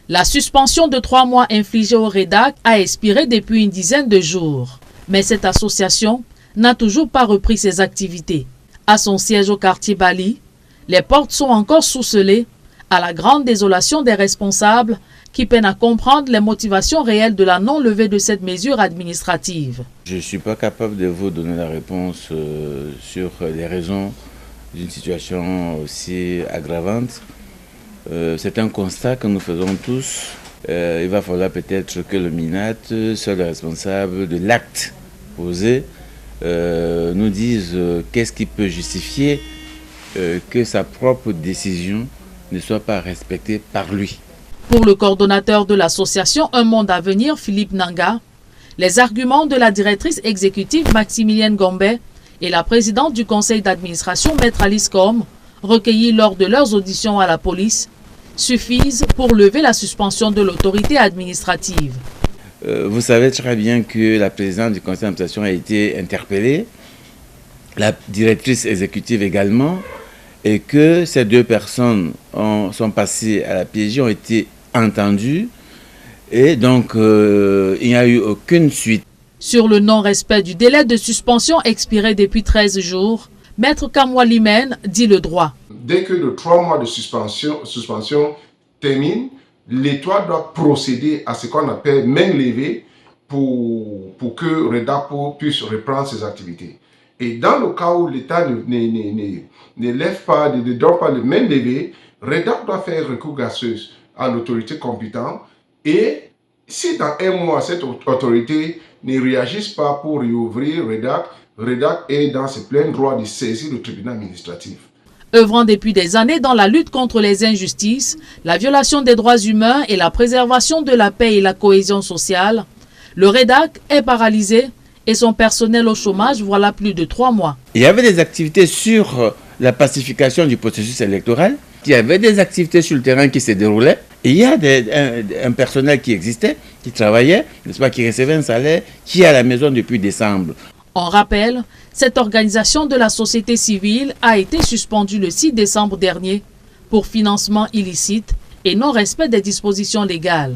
La suspension de 3 mois infligée au REDAC a expiré depuis une dizaine de jours. Mais cette association n'a toujours pas repris ses activités. À son siège au quartier Bali, les portes sont encore sous scellées, à la grande désolation des responsables qui peinent à comprendre les motivations réelles de la non-levée de cette mesure administrative. Je ne suis pas capable de vous donner la réponse sur les raisons d'une situation aussi aggravante. C'est un constat que nous faisons tous. Il va falloir peut-être que le MINAT, seul responsable de l'acte posé, nous dise qu'est-ce qui peut justifier que sa propre décision ne soit pas respectée par lui. Pour le coordonnateur de l'association Un Monde à Venir, Philippe Nanga, les arguments de la directrice exécutive Maximilienne Gombe et la présidente du conseil d'administration Maître Alice Com, recueillis lors de leurs auditions à la police, suffisent pour lever la suspension de l'autorité administrative. Vous savez très bien que la présidente du conseil d'administration a été interpellée, la directrice exécutive également, et que ces deux personnes sont passées à la PJ, ont été entendues, et donc il n'y a eu aucune suite. Sur le non-respect du délai de suspension expiré depuis 13 jours, Maître Kamwalimène dit le droit. Dès que les 3 mois de suspension terminent, l'État doit procéder à ce qu'on appelle main levée pour que REDAPO puisse reprendre ses activités. Et dans le cas où l'État ne lève pas, ne donne pas le main levée, REDAP doit faire recours gracieuse à l'autorité compétente. Et si dans 1 mois, cette autorité ne réagisse pas pour réouvrir REDAC est dans ses pleins droits de saisir le tribunal administratif. Œuvrant depuis des années dans la lutte contre les injustices, la violation des droits humains et la préservation de la paix et la cohésion sociale, le REDAC est paralysé et son personnel au chômage voilà plus de 3 mois. Il y avait des activités sur la pacification du processus électoral, il y avait des activités sur le terrain qui se déroulaient, et il y a un personnel qui existait, qui travaillait, n'est-ce pas, qui recevait un salaire, qui est à la maison depuis décembre. On rappelle, cette organisation de la société civile a été suspendue le 6 décembre dernier pour financement illicite et non-respect des dispositions légales.